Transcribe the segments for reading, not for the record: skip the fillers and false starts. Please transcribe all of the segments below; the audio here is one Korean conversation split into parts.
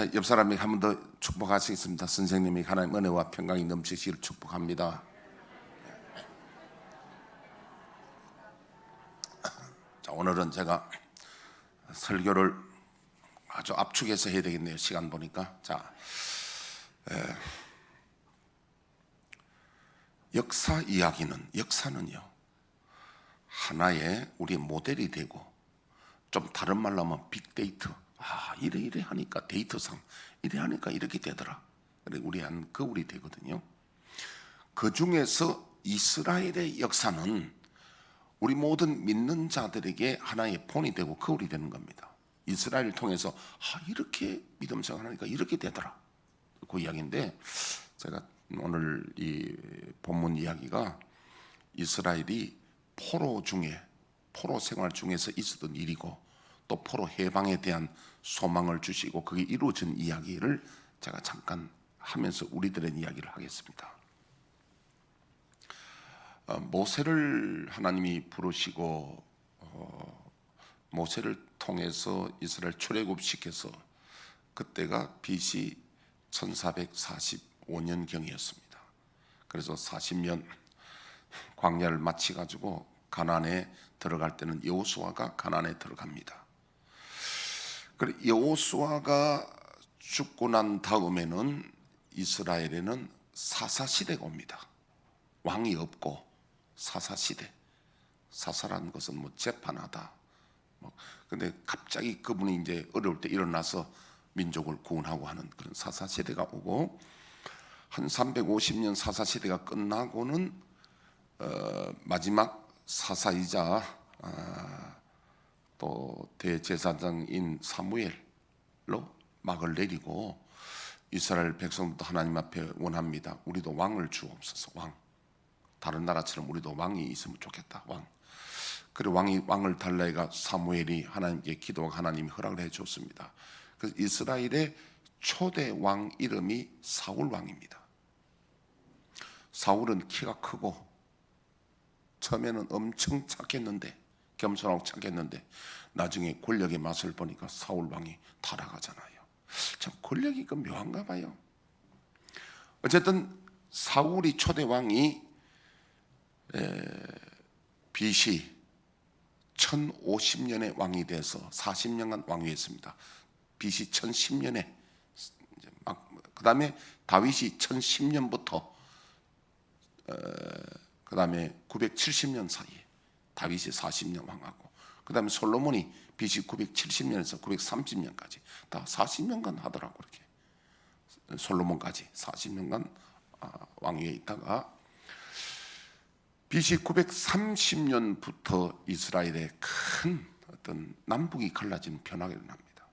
옆 사람에게 한 번 더 축복하시겠습니다. 선생님이 하나님 은혜와 평강이 넘치시기를 축복합니다. 자, 오늘은 제가 설교를 아주 압축해서 해야 되겠네요. 시간 보니까. 자, 역사 이야기는, 역사는요, 하나의 우리의 모델이 되고, 좀 다른 말로 하면 빅데이터. 이래 하니까 데이터상 이래 하니까 이렇게 되더라. 그래 우리 한 거울이 되거든요. 그 중에서 이스라엘의 역사는 우리 모든 믿는 자들에게 하나의 본이 되고 거울이 되는 겁니다. 이스라엘을 통해서 이렇게 믿음 생활하니까 이렇게 되더라. 그 이야기인데, 제가 오늘 이 본문 이야기가 이스라엘이 포로 생활 중에서 있었던 일이고, 또 포로 해방에 대한 소망을 주시고 그게 이루어진 이야기를 제가 잠깐 하면서 우리들의 이야기를 하겠습니다. 모세를 하나님이 부르시고 모세를 통해서 이스라엘 출애굽시켜서 그때가 BC 1445년경이었습니다. 그래서 40년 광야를 마치가지고 가나안에 들어갈 때는 여호수아가 가나안에 들어갑니다. 그래 여호수아가 죽고 난 다음에는 이스라엘에는 사사시대가 옵니다. 왕이 없고 사사시대. 사사라는 것은 뭐 재판하다. 근데 갑자기 그분이 이제 어려울 때 일어나서 민족을 구원하고 하는 그런 사사시대가 오고, 한 350년 사사시대가 끝나고는 마지막 사사이자 또 대제사장인 사무엘로 막을 내리고 이스라엘 백성도 하나님 앞에 원합니다. 우리도 왕을 주옵소서. 왕. 다른 나라처럼 우리도 왕이 있으면 좋겠다. 왕. 그리고 왕을 달라해가 사무엘이 하나님께 기도하고 하나님이 허락을 해줬습니다. 그래서 이스라엘의 초대 왕 이름이 사울 왕입니다. 사울은 키가 크고 처음에는 엄청 착했는데, 겸손하고 착했는데 나중에 권력의 맛을 보니까 사울 왕이 타락하잖아요. 참 권력이 그 묘한가 봐요. 어쨌든 사울이 초대 왕이 BC 1050년에 왕이 돼서 40년간 왕위했습니다. BC 1010년에 그 다음에 다윗이 1010년부터 그 다음에 970년 사이에 다윗이 40년 왕하고, 그 다음에 솔로몬이 BC 970년에서 930년까지 다 40년간 하더라고. 그렇게 솔로몬까지 40년간 왕위에 있다가 BC 930년부터 이스라엘의 큰 어떤 남북이 갈라진 변화가 일어납니다.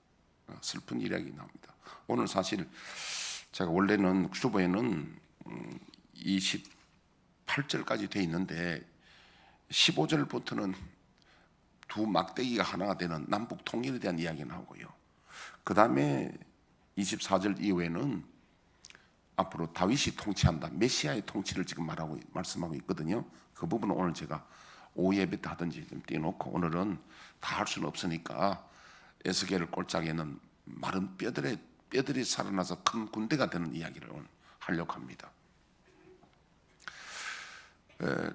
슬픈 이야기 나옵니다. 오늘 사실 제가 원래는 주보에는 28절까지 돼 있는데 15절부터는 두 막대기가 하나가 되는 남북 통일에 대한 이야기가 나오고요. 그 다음에 24절 이후에는 앞으로 다윗이 통치한다, 메시아의 통치를 지금 말씀하고 있거든요. 그 부분은 오늘 제가 오후 예배 때 하든지 좀 띄워놓고, 오늘은 다 할 수는 없으니까 에스겔을 꼴짝에는 마른 뼈들이 살아나서 큰 군대가 되는 이야기를 오늘 하려고 합니다.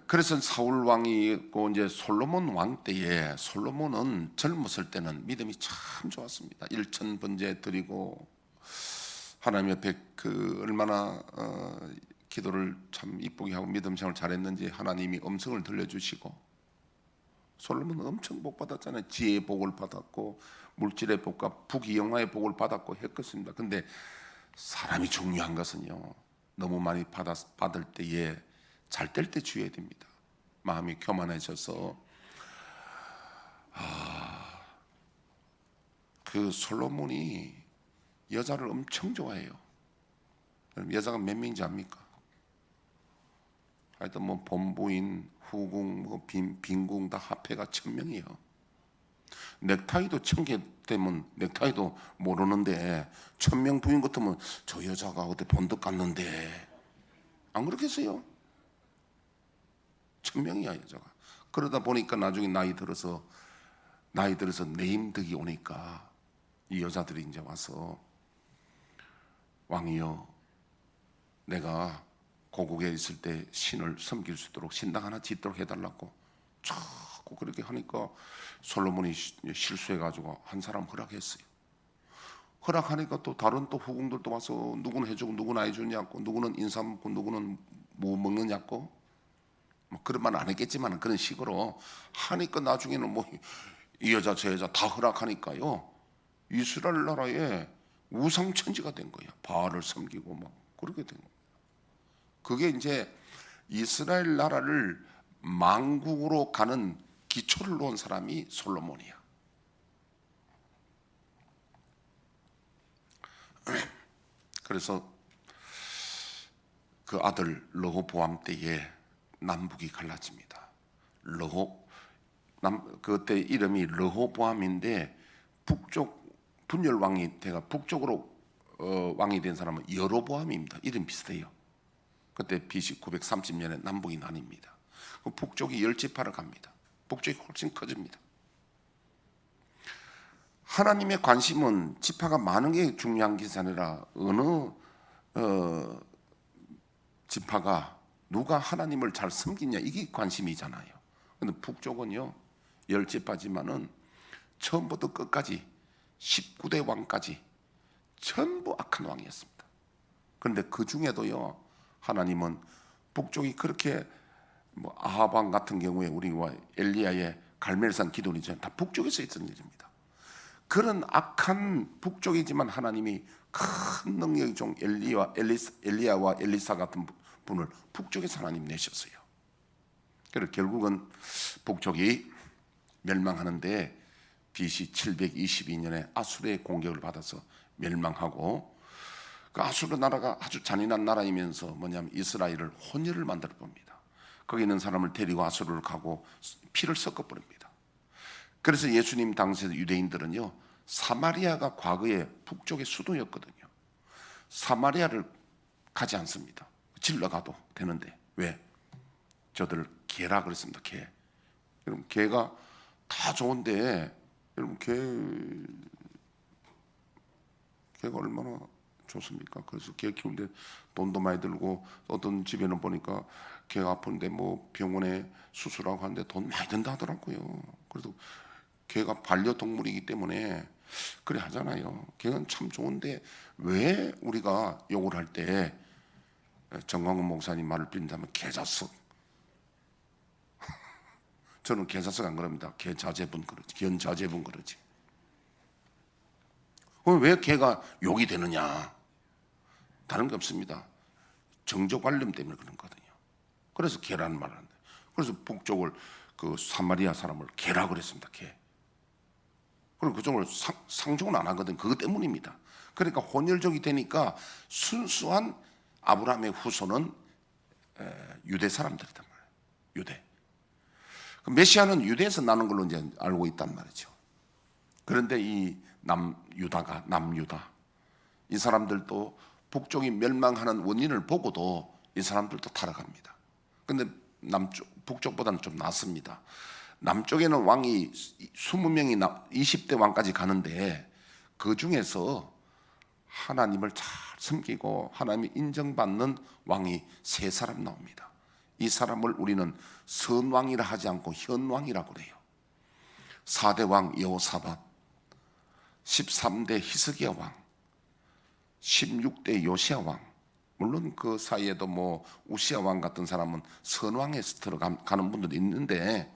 그래서 사울 왕이 있고, 이제 솔로몬 왕 때에, 솔로몬은 젊었을 때는 믿음이 참 좋았습니다. 일천번제 드리고 하나님 옆에 얼마나 기도를 참 이쁘게 하고 믿음 생활을 잘했는지 하나님이 음성을 들려주시고, 솔로몬은 엄청 복 받았잖아요. 지혜의 복을 받았고 물질의 복과 부귀영화의 복을 받았고 했겠습니다. 근데 사람이 중요한 것은요, 너무 많이 받을 때에 잘 될 때 주의해야 됩니다. 마음이 교만해져서 그 솔로몬이 여자를 엄청 좋아해요. 여자가 몇 명인지 압니까? 하여튼 뭐 본부인, 후궁, 뭐 빈궁 다 합해가 1000명이에요. 넥타이도 1000개 되면 넥타이도 모르는데 1000명 부인 같으면 저 여자가 어디 본덕 갔는데, 안 그렇겠어요? 1000명이야 여자가. 그러다 보니까 나중에 나이 들어서 내임덕이 오니까 이 여자들이 이제 와서 왕이여, 내가 고국에 있을 때 신을 섬길 수 있도록 신당 하나 짓도록 해달라고 자꾸 그렇게 하니까 솔로몬이 실수해가지고 한 사람 허락했어요. 허락하니까 또 다른 또 후궁들도 와서 누구는 해주고 누구는 안 해주냐고, 누구는 인삼 먹고 누구는 뭐 먹느냐고, 뭐 그런 말 안 했겠지만 그런 식으로 하니까 나중에는 뭐 이 여자 저 여자 다 허락하니까요, 이스라엘 나라에 우상천지가 된 거예요. 바알을 섬기고 막 그렇게 된 거예요. 그게 이제 이스라엘 나라를 망국으로 가는 기초를 놓은 사람이 솔로몬이야. 그래서 그 아들 르호보암 때에 남북이 갈라집니다. 그때 이름이 르호보암인데 북쪽 분열 왕이 돼가 북쪽으로 왕이 된 사람은 여로보암입니다. 이름 비슷해요. 그때 BC 930년에 남북이 나뉩니다. 북쪽이 10지파를 갑니다. 북쪽이 훨씬 커집니다. 하나님의 관심은 지파가 많은 게 중요한 것이 아니라 어느 지파가 누가 하나님을 잘 섬기냐, 이게 관심이잖아요. 근데 북쪽은요 10지파지만은 처음부터 끝까지 19대 왕까지 전부 악한 왕이었습니다. 그런데 그 중에도요 하나님은 북쪽이 그렇게 뭐 아합 왕 같은 경우에 우리와 엘리야의 갈멜산 기돈이죠, 다 북쪽에서 있던 일입니다. 그런 악한 북쪽이지만 하나님이 큰 능력의 종 엘리야와 엘리사 같은 분을 북쪽에서 하나님 내셨어요. 그래서 결국은 북쪽이 멸망하는데 BC 722년에 아수르의 공격을 받아서 멸망하고, 그 아수르 나라가 아주 잔인한 나라이면서 뭐냐면 이스라엘을 혼혈을 만들어 봅니다. 거기 있는 사람을 데리고 아수르를 가고 피를 섞어 버립니다. 그래서 예수님 당시에 유대인들은요 사마리아가 과거에 북쪽의 수도였거든요. 사마리아를 가지 않습니다. 질러가도 되는데 왜? 저들 개라 그랬습니다. 개. 여러분 개가 다 좋은데 여러분 개가 얼마나 좋습니까? 그래서 개 키우는데 돈도 많이 들고, 어떤 집에는 보니까 개가 아픈데 뭐 병원에 수술하고 하는데 돈 많이 든다 하더라고요. 그래서 개가 반려동물이기 때문에 그래 하잖아요. 개는 참 좋은데 왜 우리가 욕을 할 때 정광훈 목사님 말을 빌린다면 개자식, 저는 개자식 안 그럽니다. 개자제분 그러지, 견자제분 그러지. 그럼 왜 개가 욕이 되느냐? 다른 게 없습니다. 정조관념 때문에 그런 거거든요. 그래서 개라는 말을 한다. 그래서 북쪽을 그 사마리아 사람을 개라 그랬습니다. 개. 그리고 그쪽을 상종을 안 하거든. 그것 때문입니다. 그러니까 혼혈족이 되니까 순수한 아브라함의 후손은 유대 사람들이단 말이에요. 유대. 메시아는 유대에서 나는 걸로 이제 알고 있단 말이죠. 그런데 이 남유다, 이 사람들도 북쪽이 멸망하는 원인을 보고도 이 사람들도 타락합니다. 근데 북쪽보다는 좀 낫습니다. 남쪽에는 왕이 20명이 20대 왕까지 가는데 그 중에서 하나님을 잘 섬기고 하나님이 인정받는 왕이 3사람 나옵니다. 이 사람을 우리는 선왕이라 하지 않고 현왕이라고 그래요. 4대 왕 여호사밧, 13대 히스기야 왕, 16대 요시야 왕. 물론 그 사이에도 뭐 우시야 왕 같은 사람은 선왕에서 들어가는 분들도 있는데,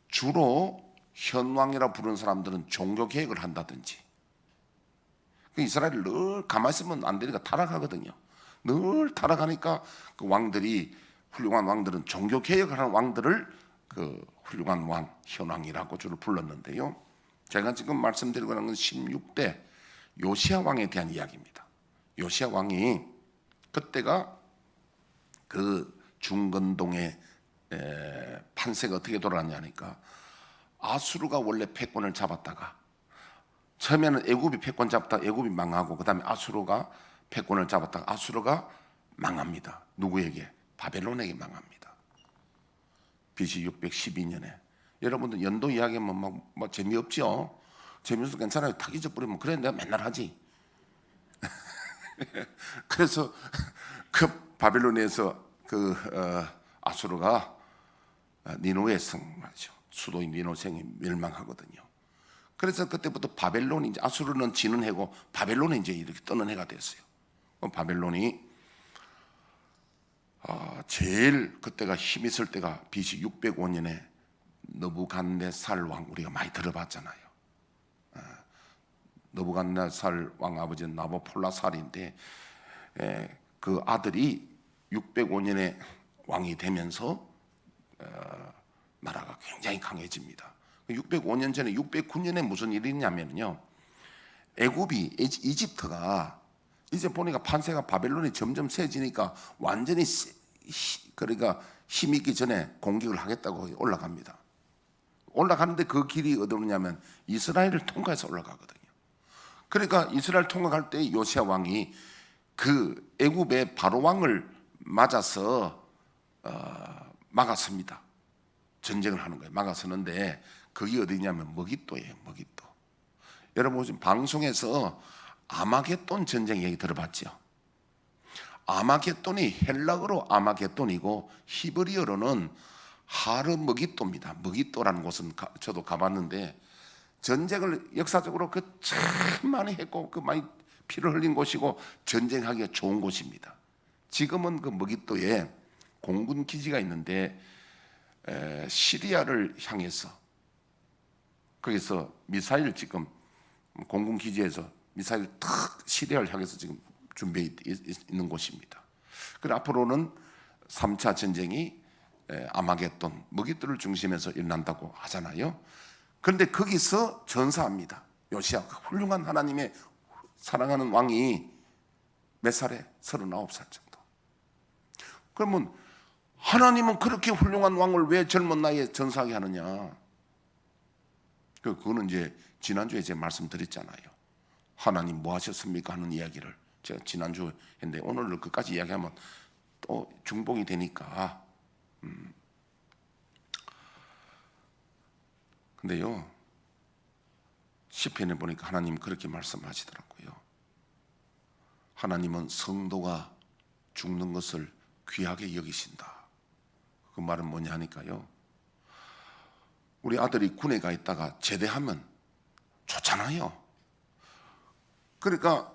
주로 현왕이라 부르는 사람들은 종교 개혁을 한다든지, 이스라엘을 늘 가만히 있으면 안 되니까 타락하거든요. 늘 타락하니까 그 왕들이, 훌륭한 왕들은 종교 개혁을 하는 왕들을 그 훌륭한 왕, 현왕이라고 주로 불렀는데요. 제가 지금 말씀드리고 있는 건 16대 요시야 왕에 대한 이야기입니다. 요시야 왕이 그때가 그 중건동의 판세가 어떻게 돌아갔냐니까, 아수르가 원래 패권을 잡았다가 처음에는 애굽이 패권 잡다 애굽이 망하고, 그 다음에 아수르가 패권을 잡았다가 아수르가 망합니다. 누구에게? 바벨론에게 망합니다. BC 612년에. 여러분들 연도 이야기하면 막 재미없죠? 재미없어 괜찮아요. 탁 잊어버리면 그래 내가 맨날 하지. 그래서 그 바벨론에서 아수르가 니누의 성 말이죠. 수도인 니누 성이 멸망하거든요. 그래서 그때부터 바벨론이 이제 아수르는 지는 해고 바벨론이 이제 이렇게 뜨는 해가 됐어요. 바벨론이 제일 그때가 힘 있을 때가 BC 605년에 느부갓네살 왕, 우리가 많이 들어봤잖아요. 느부갓네살 왕 아버지는 나보폴라살인데 그 아들이 605년에 왕이 되면서 나라가 굉장히 강해집니다. 605년 전에 609년에 무슨 일이 있냐면요, 애굽이 이집트가 이제 보니까 판세가 바벨론이 점점 세지니까 완전히 그러니까 힘 있기 전에 공격을 하겠다고 올라갑니다. 올라가는데 그 길이 어디냐면 이스라엘을 통과해서 올라가거든요. 그러니까 이스라엘 통과할 때 요시야 왕이 그 애굽의 바로 왕을 맞아서 막았습니다. 전쟁을 하는 거예요. 막았었는데 그게 어디냐면 머깃도예요. 머깃도. 여러분 지금 방송에서 아마겟돈 전쟁 얘기 들어봤죠? 아마겟돈이 헬라어로 아마겟돈이고 히브리어로는 하르머깃도입니다. 머깃도라는 곳은 저도 가봤는데 전쟁을 역사적으로 참 많이 했고 많이 피를 흘린 곳이고 전쟁하기가 좋은 곳입니다. 지금은 그 머깃도에 공군 기지가 있는데 시리아를 향해서 거기서 미사일 지금 공군 기지에서 미사일 탁 시리아를 향해서 지금 준비해 있는 곳입니다. 그리고 앞으로는 3차 전쟁이 아마겟돈, 머깃돌을 중심에서 일어난다고 하잖아요. 그런데 거기서 전사합니다. 요시야, 훌륭한 하나님의 사랑하는 왕이 몇 살에? 39살 정도. 그러면 하나님은 그렇게 훌륭한 왕을 왜 젊은 나이에 전사하게 하느냐? 그거는 이제 지난주에 제가 말씀드렸잖아요. 하나님 뭐 하셨습니까? 하는 이야기를 제가 지난주에 했는데 오늘 끝까지 이야기하면 또 중복이 되니까. 근데요, 시편에 보니까 하나님 그렇게 말씀하시더라고요. 하나님은 성도가 죽는 것을 귀하게 여기신다. 그 말은 뭐냐 하니까요, 우리 아들이 군에 가 있다가 제대하면 좋잖아요. 그러니까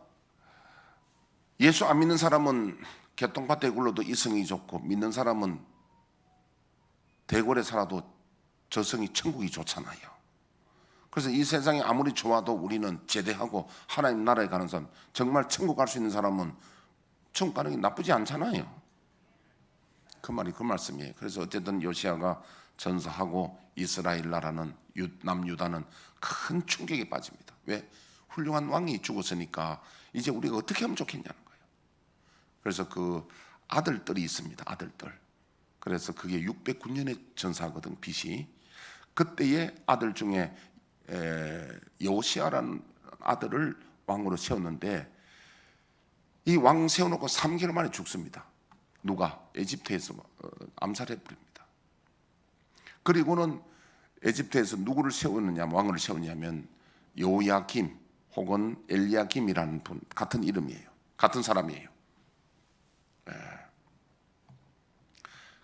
예수 안 믿는 사람은 개똥밭에 굴러도 이성이 좋고, 믿는 사람은 대궐에 살아도 저성이 천국이 좋잖아요. 그래서 이 세상이 아무리 좋아도 우리는 제대하고 하나님 나라에 가는 사람, 정말 천국 갈 수 있는 사람은 천국 가는 게 나쁘지 않잖아요. 그 말이 그 말씀이에요. 그래서 어쨌든 요시야가 전사하고 이스라엘 나라는 남유다는 큰 충격에 빠집니다. 왜? 훌륭한 왕이 죽었으니까 이제 우리가 어떻게 하면 좋겠냐는 거예요. 그래서 그 아들들이 있습니다. 아들들. 그래서 그게 609년에 전사하거든, BC. 그때의 아들 중에 여호시아라는 아들을 왕으로 세웠는데 이 왕 세워놓고 3개월 만에 죽습니다. 누가? 에집트에서 암살해 버립니다. 그리고는 에집트에서 누구를 세웠느냐, 왕을 세웠냐면 요야김 혹은 엘리야김이라는 분, 같은 이름이에요. 같은 사람이에요.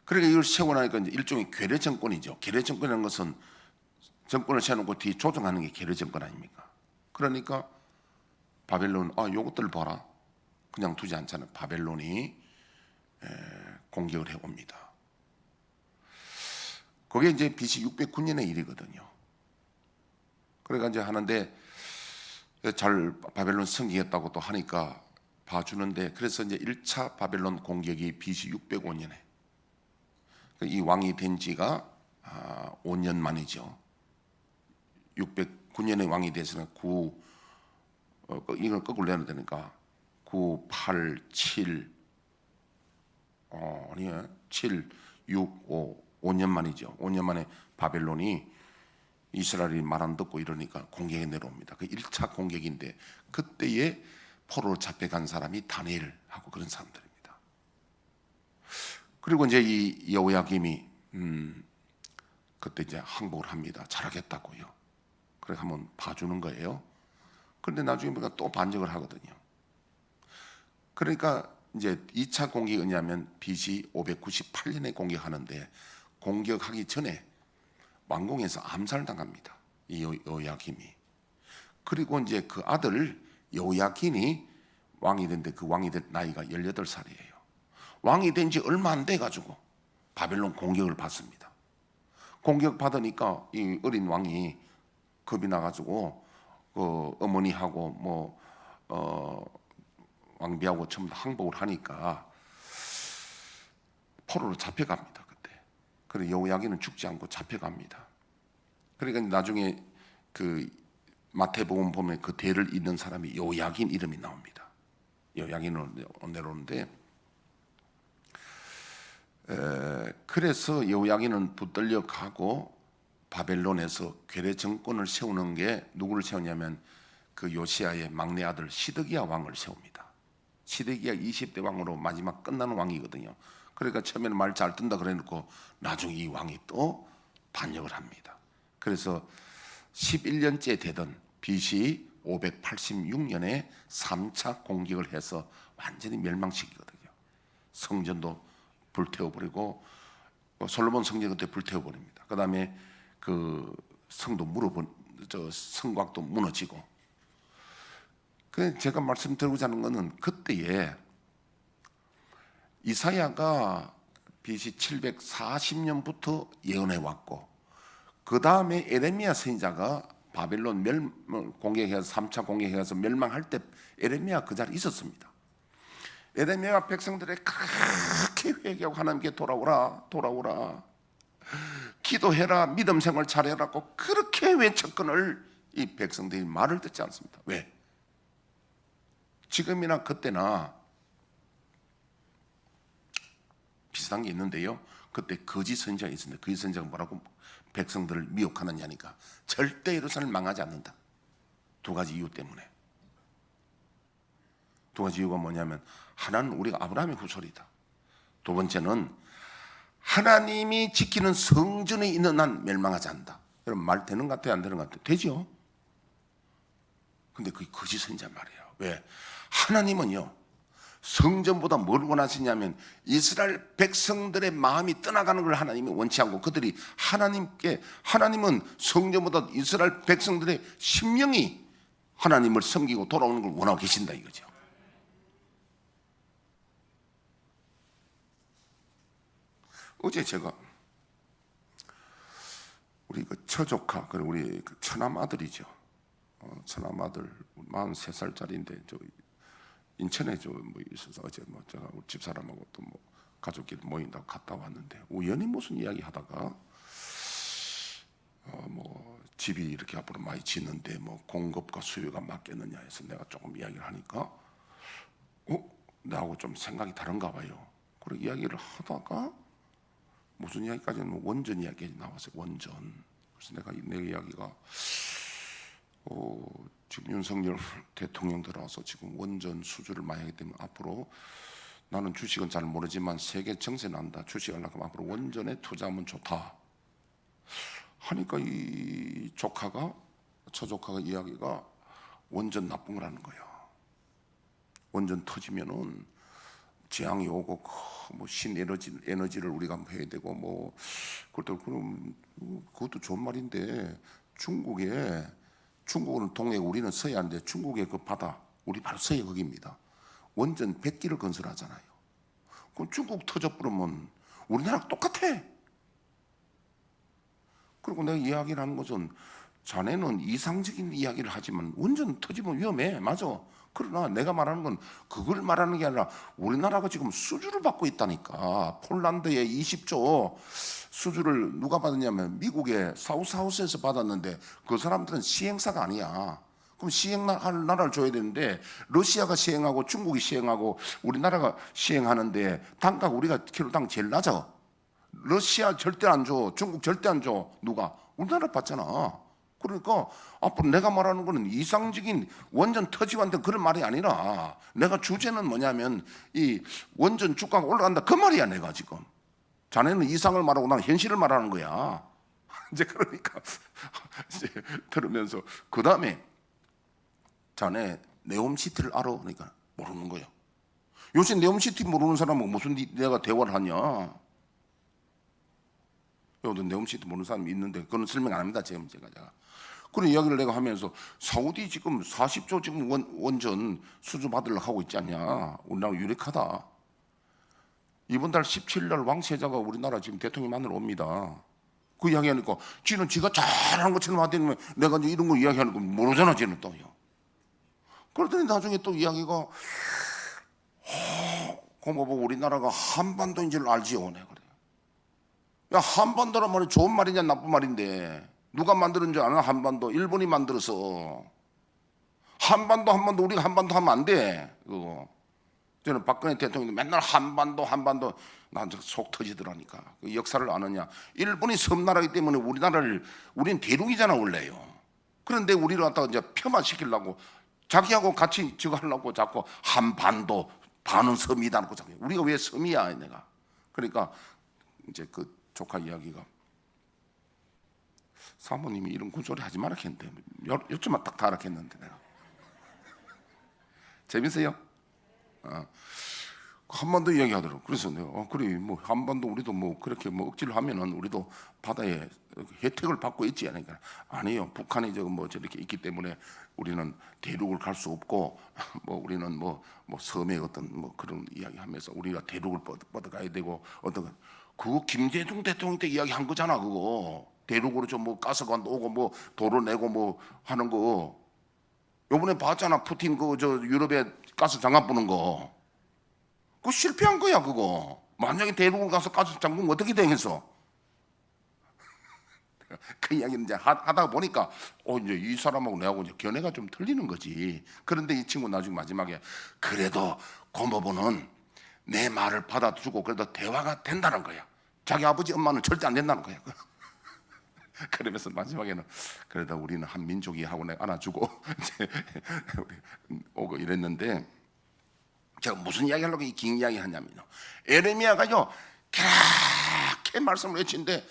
그러니까 이걸 세워나니까 이제 일종의 괴뢰 정권이죠. 괴뢰 정권이라는 것은 정권을 세워놓고 뒤에 조정하는 게 괴뢰 정권 아닙니까? 그러니까 바벨론, 요것들 봐라. 그냥 두지 않잖아요. 바벨론이 공격을 해옵니다. 그게 이제 BC 609년의 일이거든요. 그러니까 이제 하는데 잘 바벨론 성기했다고 또 하니까 봐주는데, 그래서 이제 1차 바벨론 공격이 BC 605년에 이 왕이 된 지가 5년 만이죠. 609년에 왕이 돼서는 이걸 거꾸로 내야 되니까 9, 8, 7, 7, 6, 5년 만이죠. 5년 만에 바벨론이 이스라엘이 말 안 듣고 이러니까 공격에 내려옵니다. 그 1차 공격인데 그때에 포로로 잡혀간 사람이 다니엘하고 그런 사람들입니다. 그리고 이제 이 여호야김이 그때 이제 항복을 합니다. 잘하겠다고요. 그래 한번 봐주는 거예요. 그런데 나중에 보니까 또 반격을 하거든요. 그러니까 이제 2차 공격이 뭐냐면 BC 598년에 공격하는데 공격하기 전에 왕궁에서 암살당합니다. 이 요야김이. 그리고 이제 그 아들 요야긴이 왕이 됐는데 그 왕이 된 나이가 18살이에요. 왕이 된 지 얼마 안 돼 가지고 바벨론 공격을 받습니다. 공격 받으니까 이 어린 왕이 겁이 나가지고 그 어머니하고 왕비하고 전부 다 항복을 하니까 포로로 잡혀갑니다. 그때. 그래 여호야긴은 죽지 않고 잡혀갑니다. 그러니까 나중에 그 마태복음 보면 그 대를 잇는 사람이 요야긴 이름이 나옵니다. 요야긴으로 내려오는데 그래서 여호야긴은 붙들려 가고 바벨론에서 괴뢰 정권을 세우는 게 누구를 세우냐면 그 요시야의 막내 아들 시드기야 왕을 세웁니다. 시드기야 20대 왕으로 마지막 끝나는 왕이거든요. 그러니까 처음에는 말 잘 든다 그래놓고 나중에 이 왕이 또 반역을 합니다. 그래서 11년째 되던 BC 586년에 3차 공격을 해서 완전히 멸망시키거든요. 성전도 불태워버리고 솔로몬 성전 그때 불태워버립니다. 그 다음에 그 성도 성곽도 무너지고. 그 제가 말씀드리고자 하는 것은 그때에 이사야가 BC 740년부터 예언해 왔고 그 다음에 에레미야 선지자가 바벨론 공격해서 3차 공격해서 멸망할 때 에레미야 그 자리에 있었습니다. 에레미야가 백성들의 그렇게 회개하고 하나님께 돌아오라 기도해라 믿음 생활 잘해라고 그렇게 외쳤거늘 이 백성들이 말을 듣지 않습니다. 왜? 지금이나 그때나 비슷한 게 있는데요. 그때 거짓 선지자가 있었는데 거짓 선지자가 뭐라고 백성들을 미혹하느냐니까 절대 예루살렘을 망하지 않는다. 두 가지 이유 때문에. 두 가지 이유가 뭐냐면 하나는 우리가 아브라함의 후손이다. 두 번째는 하나님이 지키는 성전에 있는 한 멸망하지 않는다. 여러분 말 되는 것 같아요? 안 되는 것 같아요? 되죠? 근데 그게 거짓 선지자 말이에요. 왜? 하나님은요 성전보다 뭘 원하시냐면 이스라엘 백성들의 마음이 떠나가는 걸 하나님이 원치 않고 그들이 하나님은 성전보다 이스라엘 백성들의 심령이 하나님을 섬기고 돌아오는 걸 원하고 계신다 이거죠. 어제 제가 우리 그 처조카 그리고 우리 그 처남 아들이죠. 처남 아들 43살짜리인데 저 인천에 있어서 어제 제가 우리 집사람하고 또 가족끼리 모인다고 갔다 왔는데 우연히 무슨 이야기 하다가 집이 이렇게 앞으로 많이 짓는데 공급과 수요가 맞겠느냐 해서 내가 조금 이야기를 하니까 나하고 좀 생각이 다른가 봐요. 그래 이야기를 하다가 무슨 이야기까지는 원전 이야기 나왔어요. 원전. 그래서 내 이야기가 지금 윤석열 대통령 들어와서 지금 원전 수주를 많이 하기 때문에 앞으로 나는 주식은 잘 모르지만 세계 정세 난다. 주식하려고 하면 앞으로 원전에 투자하면 좋다. 하니까 이 처조카가 이야기가 원전 나쁜 거라는 거예요. 원전 터지면은 재앙이 오고 신에너지를 우리가 해야 되고 그럼 그것도 좋은 말인데 중국은 동해 우리는 서해안인데 중국의 그 바다 우리 바로 서해 거기입니다. 원전 100기를 건설하잖아요. 그럼 중국 터져버리면 우리나라랑 똑같아. 그리고 내가 이야기를 하는 것은 자네는 이상적인 이야기를 하지만 원전 터지면 위험해. 맞아. 그러나 내가 말하는 건 그걸 말하는 게 아니라 우리나라가 지금 수주를 받고 있다니까. 폴란드에 20조 수주를 누가 받았냐면 미국의 사우스하우스에서 받았는데 그 사람들은 시행사가 아니야. 그럼 시행할 나라를 줘야 되는데 러시아가 시행하고 중국이 시행하고 우리나라가 시행하는데 단가가 우리가 키로당 제일 낮아. 러시아 절대 안 줘. 중국 절대 안 줘. 누가? 우리나라 받잖아. 그러니까 앞으로 내가 말하는 거는 이상적인 원전 터지한테 그런 말이 아니라 내가 주제는 뭐냐면 이 원전 주가가 올라간다 그 말이야 내가 지금. 자네는 이상을 말하고 나는 현실을 말하는 거야. 이제 그러니까 이제 들으면서 그 다음에 자네 네옴시티를 알아? 그러니까 모르는 거예요. 요새 네옴시티 모르는 사람은 무슨 내가 대화를 하냐? 여기도 네옴시티 모르는 사람이 있는데 그건 설명 안 합니다. 제가. 그런 이야기를 내가 하면서 사우디 지금 40조 지금 원전 수주 받으려고 하고 있지 않냐? 우리나라 유력하다. 이번 달 17일 날 왕세자가 우리나라 지금 대통령 만나러 옵니다. 그 이야기하니까 지는 지가 잘하는 것처럼 하더니 내가 이제 이런 거 이야기하는 거 모르잖아, 지는 또요. 그러더니 나중에 또 이야기가 고모 보고 우리나라가 한반도인 줄 알지요, 그래. 야, 한반도란 말이 좋은 말이냐 나쁜 말인데 누가 만드는 줄 아나? 한반도 일본이 만들어서. 한반도 우리가 한반도 하면 안 돼. 그거 저는 박근혜 대통령도 맨날 한반도 나한테 속 터지더라니까. 그 역사를 아느냐? 일본이 섬나라이기 때문에 우리는 대륙이잖아 원래요. 그런데 우리를 갖다가 이제 폄하시키려고 자기하고 같이 저거 하려고 자꾸 한반도 반은 섬이다 고 자꾸. 우리가 왜 섬이야 내가. 그러니까 이제 그 조카 이야기가 사모님이 이런 군소리 하지 말라 했는데 요즘만 딱 다 알았겠는데 내가. 재밌어요? 한반도 이야기하더라고. 그래서 내가 그래 뭐 한반도 우리도 뭐 그렇게 뭐 억지를 하면은 우리도 바다에 혜택을 받고 있지 않으니까. 아니요, 북한이 뭐 저렇게 있기 때문에 우리는 대륙을 갈 수 없고 뭐 우리는 뭐 섬의 어떤 뭐 그런 이야기하면서 우리가 대륙을 뻗어가야 되고 어떤 그거 김대중 대통령 때 이야기한 거잖아. 그거 대륙으로 좀 뭐 가스관 오고 뭐 도로 내고 뭐 하는 거. 요번에 봤잖아. 푸틴 저 유럽에 가스 장갑 보는 거. 그거 실패한 거야 그거. 만약에 대륙을 가서 가스 잠그면 어떻게 되겠어? 그 이야기는 이제 하다 보니까 이제 이 사람하고 내하고 이제 견해가 좀 틀리는 거지. 그런데 이 친구 나중에 마지막에 그래도 고모부는 내 말을 받아주고 그래도 대화가 된다는 거야. 자기 아버지 엄마는 절대 안 된다는 거야. 그러면서 마지막에는 그래도 우리는 한 민족이 하고 내가 안아주고 이제 오고 이랬는데, 제가 무슨 이야기 하려고 이 긴 이야기 하냐면요, 에레미야가요 그렇게 말씀을 외치는데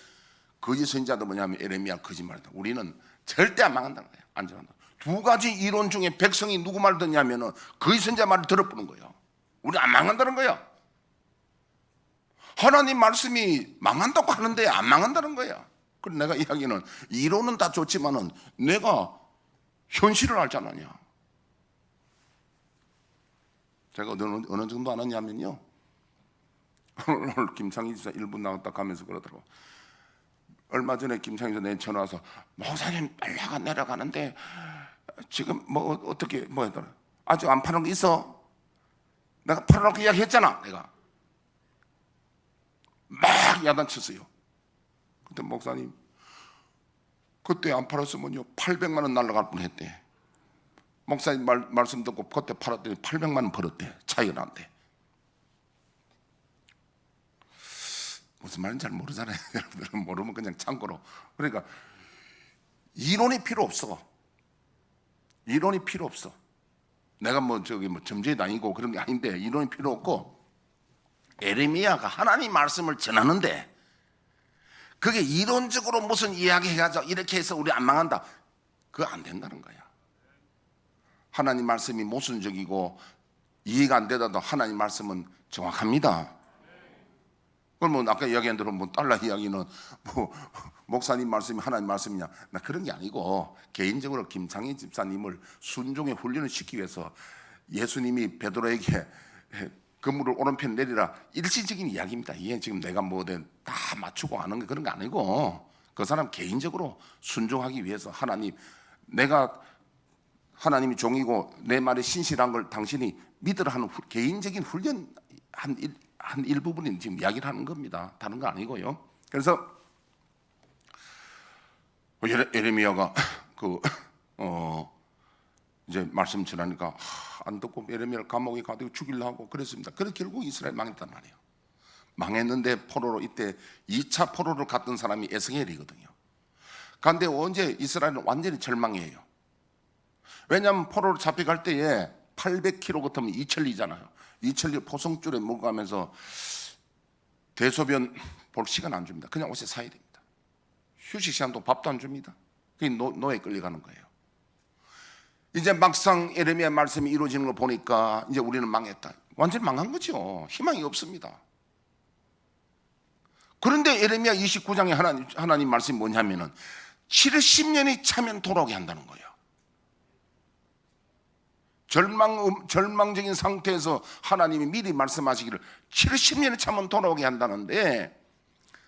거짓 선지자도 뭐냐면 에레미야 거짓말이다. 우리는 절대 안 망한다는 거예요. 안전한다. 두 가지 이론 중에 백성이 누구 말을 듣냐면은 거짓 선지자 말을 들어보는 거예요. 우리 안 망한다는 거야. 하나님 말씀이 망한다고 하는데 안 망한다는 거야. 그래서 내가 이야기는 이론은 다 좋지만은 내가 현실을 알지 않느냐. 제가 어느 정도 아느냐면요, 오늘 김창희 지사 1분 나갔다 가면서 그러더라고. 얼마 전에 김창희 지사 내 전화 와서 목사님 빨래가 내려가는데 지금 뭐 어떻게 뭐 했더라. 아직 안 파는 거 있어? 내가 팔아놓고 이야기했잖아. 내가 막 야단쳤어요. 그때 목사님 그때 안 팔았으면요 800만 원 날라갈 뻔했대. 목사님 말씀 듣고 그때 팔았더니 800만 원 벌었대. 차이가 난대. 무슨 말인지 잘 모르잖아요. 여러분들은 모르면 그냥 참고로. 그러니까 이론이 필요 없어. 이론이 필요 없어. 내가 뭐 점쟁이 다니고 그런 게 아닌데 이론이 필요 없고, 에레미야가 하나님 말씀을 전하는데 그게 이론적으로 무슨 이야기 해가지고 이렇게 해서 우리 안 망한다, 그거 안 된다는 거야. 하나님 말씀이 모순적이고 이해가 안 되더라도 하나님 말씀은 정확합니다. 그러면 아까 이야기한 대로 뭐 달러 이야기는 뭐 목사님 말씀이 하나님 말씀이냐, 나 그런 게 아니고 개인적으로 김창희 집사님을 순종의 훈련을 시키기 위해서 예수님이 베드로에게 그물을 오른편 내리라, 일시적인 이야기입니다. 이게 지금 내가 뭐든 다 맞추고 하는 게 그런 게 아니고 그 사람 개인적으로 순종하기 위해서 하나님, 내가 하나님이 종이고 내 말에 신실한 걸 당신이 믿으라 하는 개인적인 훈련 한 일부분이 지금 이야기를 하는 겁니다. 다른 거 아니고요. 그래서 에레미야가 이제 말씀 전하니까 안 듣고 에레미야를 감옥에 가두고 죽이려고 하고 그랬습니다. 그래서 결국 이스라엘 망했단 말이에요. 망했는데 포로로, 이때 2차 포로를 갔던 사람이 에스겔이거든요. 그런데 언제 이스라엘은 완전히 절망이에요. 왜냐하면 포로로 잡혀갈 때에 800km 같으면 2천리잖아요. 2천리 포성줄에 몰고 가면서 대소변 볼 시간 안 줍니다. 그냥 옷에 사야 됩니다. 휴식 시간도 밥도 안 줍니다. 그게 노예에 끌려가는 거예요. 이제 막상 에레미야 말씀이 이루어지는 걸 보니까 이제 우리는 망했다. 완전히 망한 거죠. 희망이 없습니다. 그런데 에레미야 29장에 하나님 말씀이 뭐냐면은 70년이 차면 돌아오게 한다는 거예요. 절망적인 상태에서 하나님이 미리 말씀하시기를 70년이 차면 돌아오게 한다는데,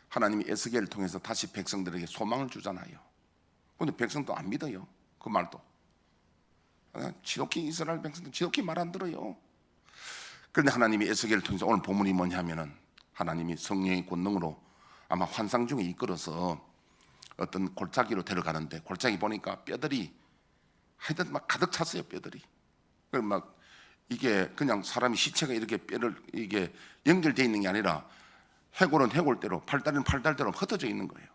하나님이 에스겔을 통해서 다시 백성들에게 소망을 주잖아요. 그런데 백성도 안 믿어요. 그 말도. 지독히 이스라엘 백성들 지독히 말 안 들어요. 그런데 하나님이 에스겔을 통해서, 오늘 본문이 뭐냐면은 하나님이 성령의 권능으로 아마 환상 중에 이끌어서 어떤 골짜기로 데려가는데, 골짜기 보니까 뼈들이 하여튼 막 가득 찼어요. 뼈들이. 막 이게 그냥 사람이 시체가 이렇게 뼈를 이게 연결되어 있는 게 아니라 해골은 해골대로, 팔다리는 팔다리대로 흩어져 있는 거예요.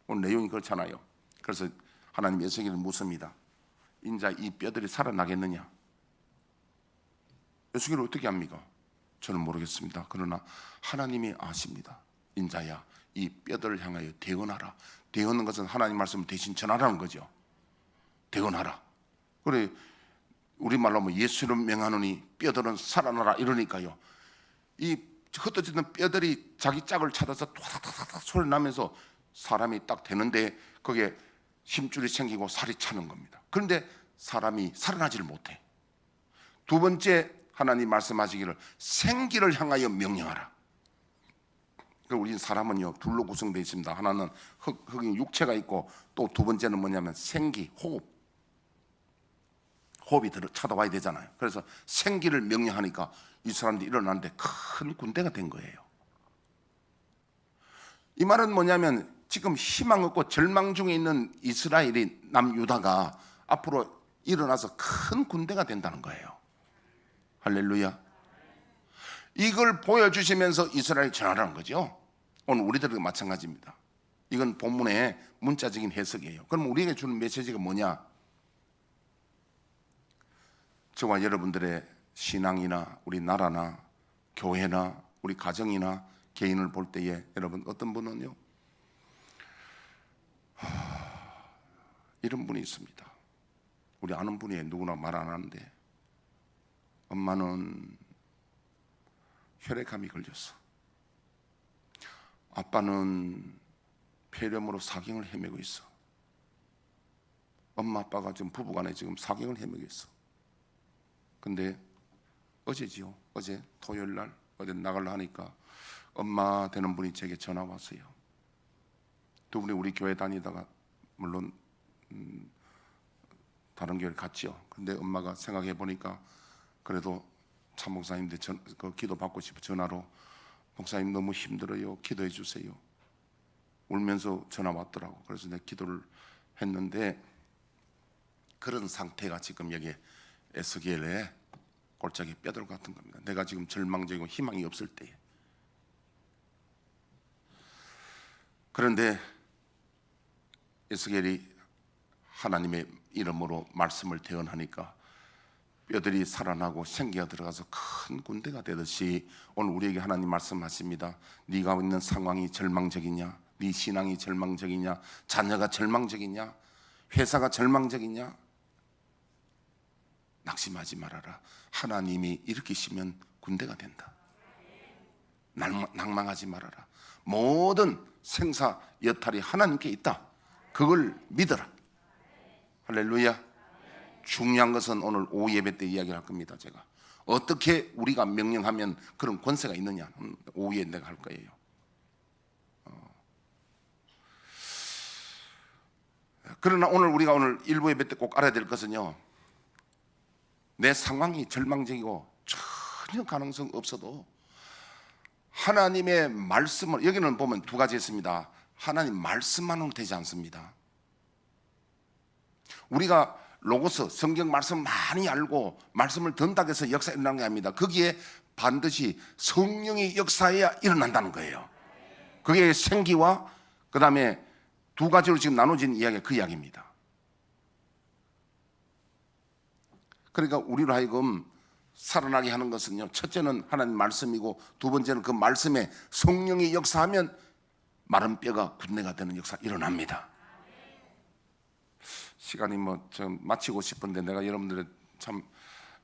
오늘 내용이 그렇잖아요. 그래서 하나님이 에스겔을 묻습니다. 인자 이 뼈들이 살아나겠느냐? 에스겔을 어떻게 합니까? 저는 모르겠습니다. 그러나 하나님이 아십니다. 인자야, 이 뼈들을 향하여 대언하라. 대언하는 것은 하나님 말씀을 대신 전하라는 거죠. 대언하라. 그래, 우리말로 뭐 예수를 명하노니 뼈들은 살아나라 이러니까요. 이 흩어지는 뼈들이 자기 짝을 찾아서 토닥토닥 소리 나면서 사람이 딱 되는데 거기에 힘줄이 생기고 살이 차는 겁니다. 그런데 사람이 살아나지를 못해. 두 번째, 하나님 말씀하시기를 생기를 향하여 명령하라. 우리 사람은요 둘로 구성되어 있습니다. 하나는 흙인 육체가 있고, 또 두 번째는 뭐냐면 생기, 호흡이 찾아와야 되잖아요. 그래서 생기를 명령하니까 이 사람들이 일어나는데 큰 군대가 된 거예요. 이 말은 뭐냐면 지금 희망 없고 절망 중에 있는 이스라엘이, 남유다가 앞으로 일어나서 큰 군대가 된다는 거예요. 할렐루야. 이걸 보여주시면서 이스라엘이 전하라는 거죠. 오늘 우리들도 마찬가지입니다. 이건 본문의 문자적인 해석이에요. 그럼 우리에게 주는 메시지가 뭐냐? 저와 여러분들의 신앙이나 우리 나라나 교회나 우리 가정이나 개인을 볼 때에, 여러분 어떤 분은요 이런 분이 있습니다. 우리 아는 분이, 누구나 말 안 하는데, 엄마는 혈액암이 걸렸어. 아빠는 폐렴으로 사경을 헤매고 있어. 엄마 아빠가 지금 부부간에 지금 사경을 헤매고 있어. 근데 어제지요, 어제 토요일날 어제 나가려 하니까 엄마 되는 분이 제게 전화 왔어요. 두 분이 우리 교회 다니다가 물론 다른 교회를 갔죠. 근데 엄마가 생각해 보니까 그래도 참 목사님들 기도 받고 싶어 전화로, 목사님 너무 힘들어요, 기도해 주세요. 울면서 전화 왔더라고. 그래서 내가 기도를 했는데, 그런 상태가 지금 여기 에스겔의 골짜기 뼈들 같은 겁니다. 내가 지금 절망적이고 희망이 없을 때에. 그런데 에스겔이 하나님의 이름으로 말씀을 대언하니까 뼈들이 살아나고 생기가 들어가서 큰 군대가 되듯이, 오늘 우리에게 하나님 말씀하십니다. 네가 있는 상황이 절망적이냐, 네 신앙이 절망적이냐, 자녀가 절망적이냐, 회사가 절망적이냐, 낙심하지 말아라. 하나님이 일으키시면 군대가 된다. 낭망하지 말아라. 모든 생사 여탈이 하나님께 있다. 그걸 믿어라. 할렐루야. 중요한 것은 오늘 오후 예배 때 이야기를 할 겁니다. 제가 어떻게 우리가 명령하면 그런 권세가 있느냐, 오후에 내가 할 거예요. 그러나 우리가 오늘 일부 예배 때 꼭 알아야 될 것은요, 내 상황이 절망적이고 전혀 가능성 없어도 하나님의 말씀을, 여기는 보면 두 가지 있습니다. 하나님 말씀만으로 되지 않습니다. 우리가 로고스, 성경 말씀 많이 알고 말씀을 든다고 해서 역사 일어나는 게 아닙니다. 거기에 반드시 성령의 역사해야 일어난다는 거예요. 그게 생기와 그 다음에 두 가지로 지금 나눠진 이야기가 그 이야기입니다. 그러니까 우리로 하여금 살아나게 하는 것은요, 첫째는 하나님 말씀이고, 두 번째는 그 말씀에 성령이 역사하면 마른 뼈가 군대가 되는 역사 일어납니다. 시간이 좀 마치고 싶은데, 내가 여러분들의 참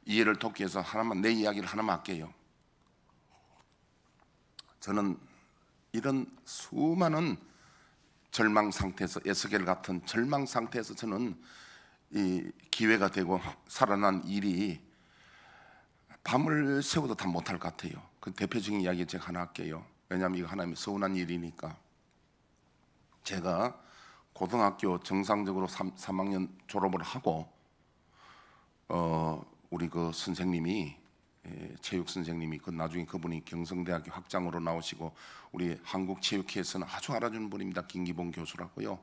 이해를 돕기 위해서 하나만, 내 이야기를 하나만 할게요. 저는 이런 수많은 절망 상태에서, 에스겔 같은 절망 상태에서 저는 이 기회가 되고 살아난 일이 밤을 새워도 다 못할 것 같아요. 그 대표적인 이야기 제가 하나 할게요. 왜냐하면 이거 하나님의 서운한 일이니까. 제가 고등학교 정상적으로 3학년 졸업을 하고 우리 그 선생님이, 체육 선생님이, 그 나중에 그분이 경성대학교 학장으로 나오시고 우리 한국체육회에서는 아주 알아주는 분입니다. 김기봉 교수라고요.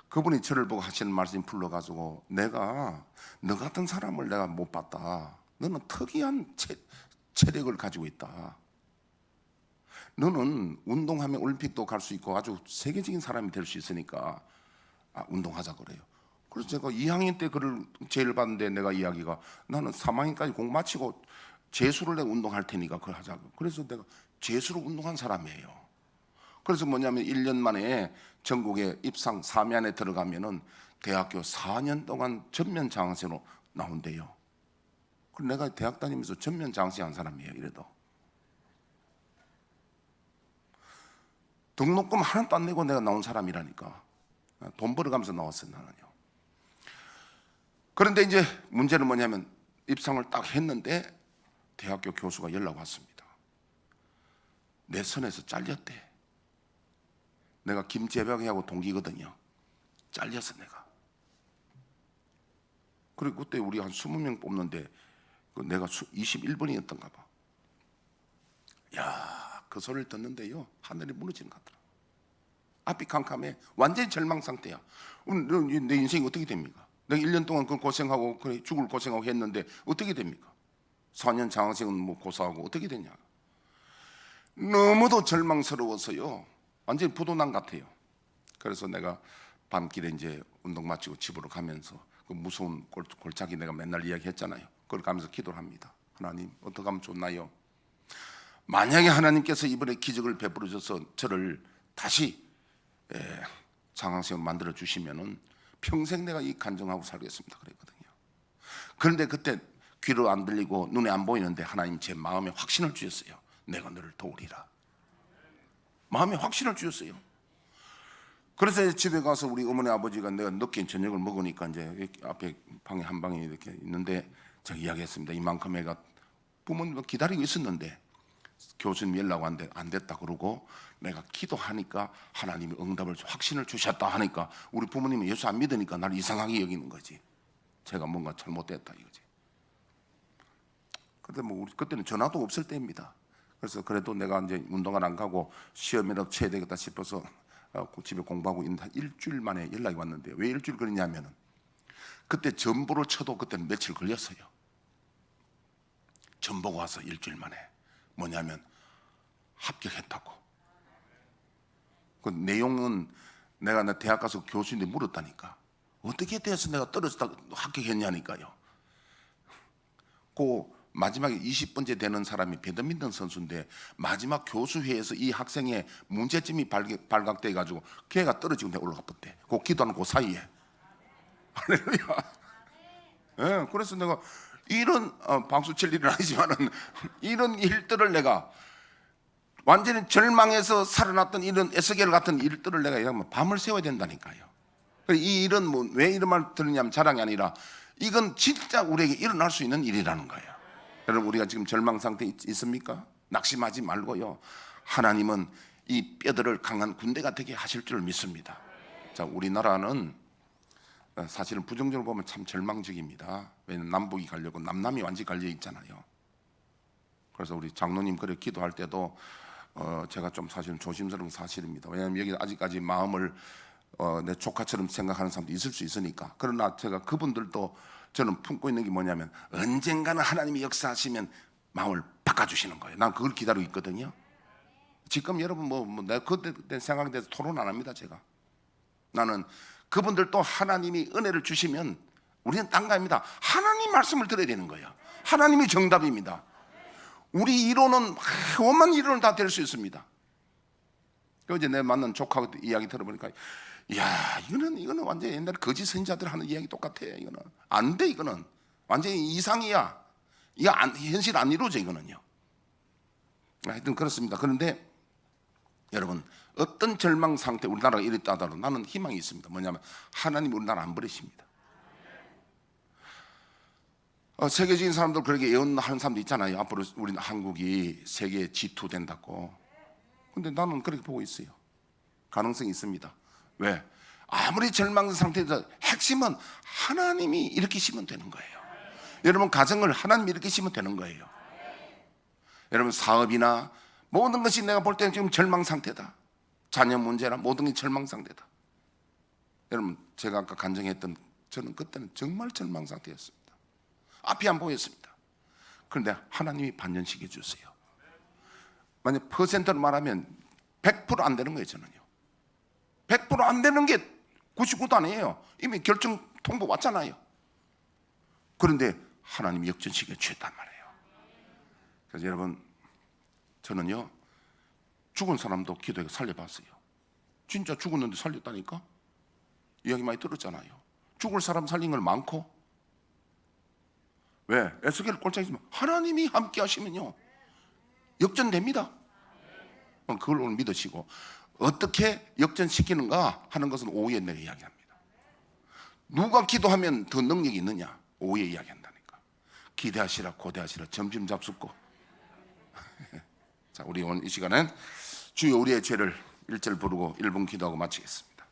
그분이 저를 보고 하시는 말씀이 불러가지고, 내가 너 같은 사람을 내가 못 봤다. 너는 특이한 체력을 가지고 있다. 너는 운동하면 올림픽도 갈 수 있고 아주 세계적인 사람이 될 수 있으니까 운동하자 그래요. 그래서 제가 2학년 때 그를 제일 봤는데, 내가 이야기가, 나는 3학년까지 공 마치고 재수를 내가 운동할 테니까 그걸 하자고. 그래서 내가 재수로 운동한 사람이에요. 그래서 뭐냐면 1년 만에 전국에 입상 3위 안에 들어가면은 대학교 4년 동안 전면 장학생으로 나온대요. 그래서 내가 대학 다니면서 전면 장학생 한 사람이에요. 이래도 등록금 하나도 안 내고 내가 나온 사람이라니까. 돈 벌어가면서 나왔어요, 나는요. 그런데 이제 문제는 뭐냐면, 입상을 딱 했는데 대학교 교수가 연락 왔습니다. 내 선에서 잘렸대. 내가 김재벽이하고 동기거든요. 잘렸어 내가. 그리고 그때 우리 한 20명 뽑는데 내가 21번이었던가 봐. 야, 그 소리를 듣는데요, 하늘이 무너지는 것 같더라. 앞이 캄캄해. 완전히 절망 상태야. 내 인생이 어떻게 됩니까? 내가 1년 동안 그 고생하고 그래, 죽을 고생하고 했는데 어떻게 됩니까? 4년 장학생은 뭐 고사하고 어떻게 되냐. 너무도 절망스러워서요, 완전히 부도난 같아요. 그래서 내가 밤길에 이제 운동 마치고 집으로 가면서 그 무서운 골짜기 내가 맨날 이야기했잖아요. 그걸 가면서 기도를 합니다. 하나님, 어떻게 하면 좋나요? 만약에 하나님께서 이번에 기적을 베풀어 줘서 저를 다시 장학생으로 만들어 주시면은 평생 내가 이 간증하고 살겠습니다 그랬거든요. 그런데 그때 귀로 안 들리고 눈에 안 보이는데 하나님 제 마음에 확신을 주셨어요. 내가 너를 도우리라. 마음에 확신을 주셨어요. 그래서 집에 가서 우리 어머니 아버지가, 내가 늦게 저녁을 먹으니까 이제 앞에 방에 한 방에 이렇게 있는데 제가 이야기했습니다. 이만큼 애가 부모님 기다리고 있었는데 교수님 연락 왔는데 안 됐다 그러고, 내가 기도하니까 하나님이 응답을 확신을 주셨다 하니까 우리 부모님은 예수 안 믿으니까 나를 이상하게 여기는 거지. 제가 뭔가 잘못됐다 이거지. 그런데 뭐 우리 그때는 전화도 없을 때입니다. 그래서 그래도 내가 이제 운동을 안 가고 시험이라도 쳐야 되겠다 싶어서 집에 공부하고 있는데 한 일주일 만에 연락이 왔는데, 왜 일주일 걸리냐면은 그때 전보를 쳐도 그때는 며칠 걸렸어요. 전보가 와서 일주일 만에 뭐냐면 합격했다고. 그 내용은 내가 대학 가서 교수님한테 물었다니까. 어떻게 돼서 내가 떨어졌다 합격했냐니까요. 그 마지막에 20번째 되는 사람이 배드민턴 선수인데, 마지막 교수회에서 이 학생의 문제점이 발각돼 가지고 걔가 떨어지고 내가 올라갔던데, 그 기도하는 그 사이에. 할렐루야. 네, 그래서 내가 이런 박수 칠 일은 아니지만은 이런 일들을 내가 완전히 절망해서 살아났던 이런 에스겔 같은 일들을 내가 밤을 새워야 된다니까요. 이 일은 뭐 왜 이런 말 들으냐면 자랑이 아니라 이건 진짜 우리에게 일어날 수 있는 일이라는 거예요. 여러분, 우리가 지금 절망 상태에 있습니까? 낙심하지 말고요, 하나님은 이 뼈들을 강한 군대가 되게 하실 줄 믿습니다. 자, 우리나라는 사실은 부정적으로 보면 참 절망적입니다. 왜냐하면 남북이 가려고 남남이 완전히 갈려 있잖아요. 그래서 우리 장로님 그래 기도할 때도 제가 좀 사실은 조심스러운 사실입니다. 왜냐하면 여기 아직까지 마음을 내 조카처럼 생각하는 사람도 있을 수 있으니까. 그러나 제가 그분들도 저는 품고 있는 게 뭐냐면, 언젠가는 하나님이 역사하시면 마음을 바꿔주시는 거예요. 난 그걸 기다리고 있거든요. 지금 여러분 내가 그때 생각에 대해서 토론 안 합니다. 제가 나는 그분들도 하나님이 은혜를 주시면 우리는 딴 거 아닙니다. 하나님 말씀을 들어야 되는 거예요. 하나님이 정답입니다. 우리 이론은 원만 이론은 다 될 수 있습니다. 그 이제 내 만난 조카 이야기 들어보니까, 야, 이거는 완전 옛날 거짓 선지자들 하는 이야기 똑같아. 이거는 안 돼. 이거는 완전히 이상이야. 이거 현실 안 이루어져. 이거는요. 하여튼 그렇습니다. 그런데 여러분, 어떤 절망 상태 우리나라가 이랬다 하더라도 나는 희망이 있습니다. 뭐냐면 하나님 우리나라 안 버리십니다. 세계적인 사람들 그렇게 예언하는 사람도 있잖아요. 앞으로 우리는 한국이 세계 G2 된다고. 근데 나는 그렇게 보고 있어요. 가능성이 있습니다. 왜? 아무리 절망 상태에서 핵심은 하나님이 일으키시면 되는 거예요. 여러분 가정을 하나님이 일으키시면 되는 거예요. 여러분 사업이나 모든 것이 내가 볼 때는 지금 절망 상태다. 자녀 문제나 모든 게 절망 상태다. 여러분 제가 아까 간증했던 저는 그때는 정말 절망 상태였습니다. 앞이 안 보였습니다. 그런데 하나님이 반전시켜 주세요. 만약 퍼센트로 말하면 100% 안 되는 거예요. 저는요 100%안 되는 게 99도 아니에요. 이미 결정 통보 왔잖아요. 그런데 하나님이 역전시켜 주셨단 말이에요. 그래서 여러분 저는요 죽은 사람도 기도해 살려봤어요. 진짜 죽었는데 살렸다니까. 이야기 많이 들었잖아요. 죽을 사람 살린 걸 많고. 왜? 에스겔 꼴짝이지만 하나님이 함께 하시면요 역전됩니다. 그걸 오늘 믿으시고 어떻게 역전시키는가 하는 것은 오후에 내가 이야기합니다. 누가 기도하면 더 능력이 있느냐 오후에 이야기한다니까. 기대하시라 고대하시라 점심 잡숫고 자, 우리 오늘 이 시간은 주여 우리의 죄를 1절 부르고 1분 기도하고 마치겠습니다.